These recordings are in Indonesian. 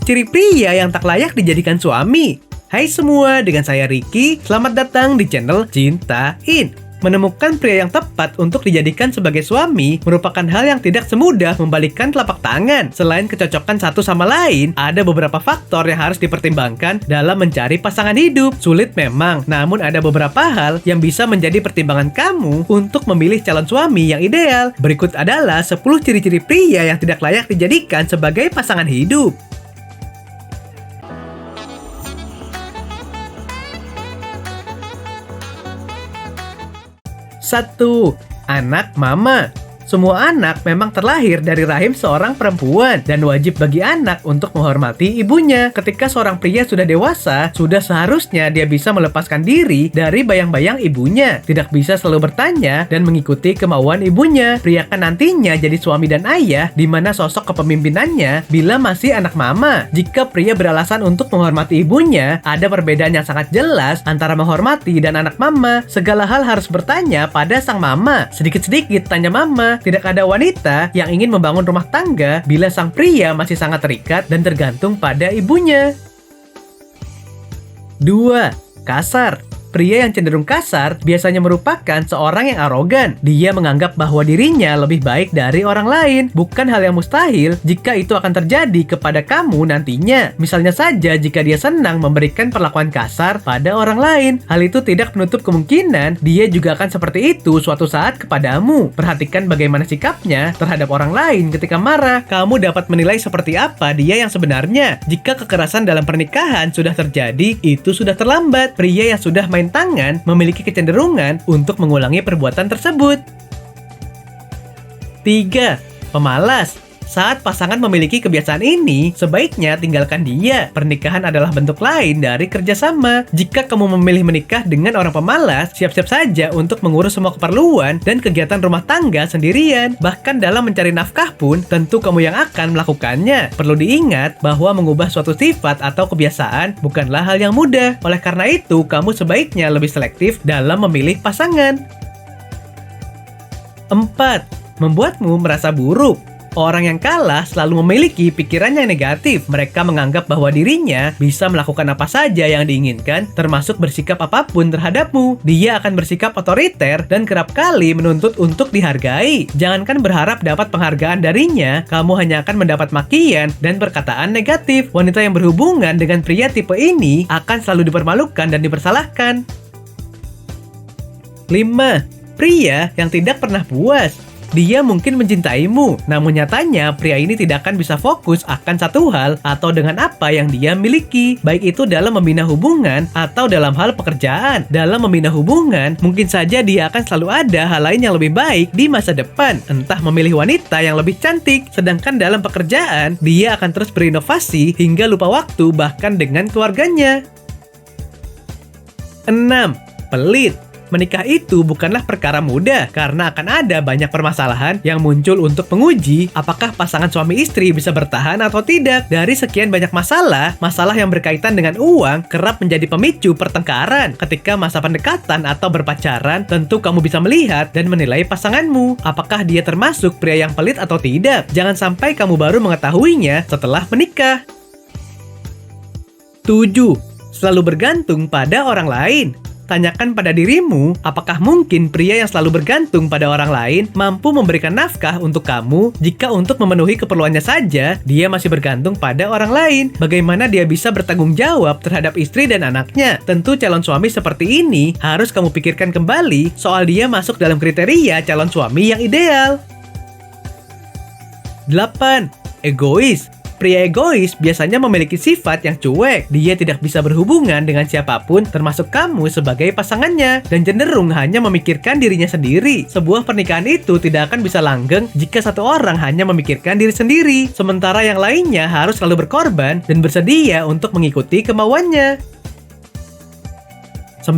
ciri pria yang tak layak dijadikan suami. Hai semua, dengan saya Ricky. Selamat datang di channel Cintain. Menemukan pria yang tepat untuk dijadikan sebagai suami merupakan hal yang tidak semudah membalikkan telapak tangan. Selain kecocokan satu sama lain, ada beberapa faktor yang harus dipertimbangkan dalam mencari pasangan hidup. Sulit memang, namun ada beberapa hal yang bisa menjadi pertimbangan kamu untuk memilih calon suami yang ideal. Berikut adalah 10 ciri-ciri pria yang tidak layak dijadikan sebagai pasangan hidup. 1. Anak mama. Semua anak memang terlahir dari rahim seorang perempuan dan wajib bagi anak untuk menghormati ibunya. Ketika seorang pria sudah dewasa, sudah seharusnya dia bisa melepaskan diri dari bayang-bayang ibunya. Tidak bisa selalu bertanya dan mengikuti kemauan ibunya. Pria kan nantinya jadi suami dan ayah di mana sosok kepemimpinannya bila masih anak mama. Jika pria beralasan untuk menghormati ibunya, ada perbedaan yang sangat jelas antara menghormati dan anak mama. Segala hal harus bertanya pada sang mama. Sedikit-sedikit tanya mama. Tidak ada wanita yang ingin membangun rumah tangga bila sang pria masih sangat terikat dan tergantung pada ibunya. 2. Kasar. Pria yang cenderung kasar biasanya merupakan seorang yang arogan. Dia menganggap bahwa dirinya lebih baik dari orang lain. Bukan hal yang mustahil jika itu akan terjadi kepada kamu nantinya. Misalnya saja jika dia senang memberikan perlakuan kasar pada orang lain. Hal itu tidak menutup kemungkinan dia juga akan seperti itu suatu saat kepadamu. Perhatikan bagaimana sikapnya terhadap orang lain ketika marah. Kamu dapat menilai seperti apa dia yang sebenarnya. Jika kekerasan dalam pernikahan sudah terjadi, itu sudah terlambat. Pria yang sudah main tangan memiliki kecenderungan untuk mengulangi perbuatan tersebut. 3. Pemalas. Saat pasangan memiliki kebiasaan ini, sebaiknya tinggalkan dia. Pernikahan adalah bentuk lain dari kerjasama. Jika kamu memilih menikah dengan orang pemalas, siap-siap saja untuk mengurus semua keperluan dan kegiatan rumah tangga sendirian. Bahkan dalam mencari nafkah pun, tentu kamu yang akan melakukannya. Perlu diingat bahwa mengubah suatu sifat atau kebiasaan bukanlah hal yang mudah. Oleh karena itu, kamu sebaiknya lebih selektif dalam memilih pasangan. 4. Membuatmu merasa buruk. Orang yang kalah selalu memiliki pikiran yang negatif. Mereka menganggap bahwa dirinya bisa melakukan apa saja yang diinginkan, termasuk bersikap apapun terhadapmu. Dia akan bersikap otoriter dan kerap kali menuntut untuk dihargai. Jangankan berharap dapat penghargaan darinya, kamu hanya akan mendapat makian dan perkataan negatif. Wanita yang berhubungan dengan pria tipe ini akan selalu dipermalukan dan dipersalahkan. 5. Pria yang tidak pernah puas. Dia mungkin mencintaimu, namun nyatanya pria ini tidak akan bisa fokus akan satu hal atau dengan apa yang dia miliki, baik itu dalam membina hubungan atau dalam hal pekerjaan. Dalam membina hubungan, mungkin saja dia akan selalu ada hal lain yang lebih baik di masa depan, entah memilih wanita yang lebih cantik, sedangkan dalam pekerjaan, dia akan terus berinovasi hingga lupa waktu bahkan dengan keluarganya. 6. Pelit. Menikah itu bukanlah perkara mudah karena akan ada banyak permasalahan yang muncul untuk menguji apakah pasangan suami istri bisa bertahan atau tidak. Dari sekian banyak masalah yang berkaitan dengan uang kerap menjadi pemicu pertengkaran. Ketika masa pendekatan atau berpacaran, tentu kamu bisa melihat dan menilai pasanganmu. Apakah dia termasuk pria yang pelit atau tidak? Jangan sampai kamu baru mengetahuinya setelah menikah. 7. Selalu bergantung pada orang lain. Tanyakan pada dirimu, apakah mungkin pria yang selalu bergantung pada orang lain mampu memberikan nafkah untuk kamu jika untuk memenuhi keperluannya saja, dia masih bergantung pada orang lain? Bagaimana dia bisa bertanggung jawab terhadap istri dan anaknya? Tentu calon suami seperti ini harus kamu pikirkan kembali soal dia masuk dalam kriteria calon suami yang ideal. 8. Egois. Pria egois biasanya memiliki sifat yang cuek. Dia tidak bisa berhubungan dengan siapapun, termasuk kamu sebagai pasangannya, dan cenderung hanya memikirkan dirinya sendiri. Sebuah pernikahan itu tidak akan bisa langgeng jika satu orang hanya memikirkan diri sendiri, sementara yang lainnya harus selalu berkorban dan bersedia untuk mengikuti kemauannya. 9.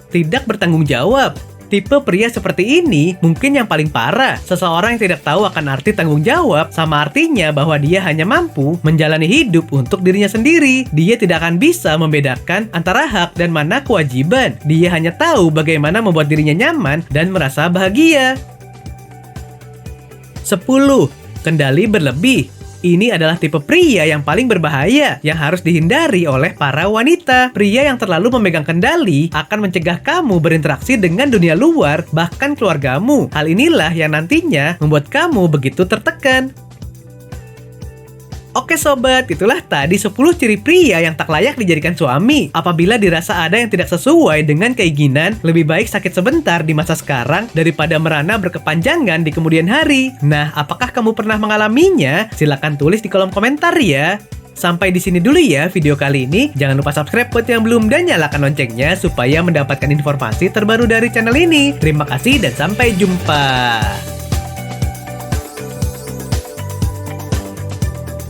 Tidak bertanggung jawab. Tipe pria seperti ini mungkin yang paling parah. Seseorang yang tidak tahu akan arti tanggung jawab sama artinya bahwa dia hanya mampu menjalani hidup untuk dirinya sendiri. Dia tidak akan bisa membedakan antara hak dan mana kewajiban. Dia hanya tahu bagaimana membuat dirinya nyaman dan merasa bahagia. 10. Kendali berlebih. Ini adalah tipe pria yang paling berbahaya yang harus dihindari oleh para wanita. Pria yang terlalu memegang kendali akan mencegah kamu berinteraksi dengan dunia luar, bahkan keluargamu. Hal inilah yang nantinya membuat kamu begitu tertekan. Oke sobat, itulah tadi 10 ciri pria yang tak layak dijadikan suami. Apabila dirasa ada yang tidak sesuai dengan keinginan, lebih baik sakit sebentar di masa sekarang daripada merana berkepanjangan di kemudian hari. Nah, apakah kamu pernah mengalaminya? Silahkan tulis di kolom komentar ya. Sampai di sini dulu ya video kali ini. Jangan lupa subscribe buat yang belum dan nyalakan loncengnya supaya mendapatkan informasi terbaru dari channel ini. Terima kasih dan sampai jumpa.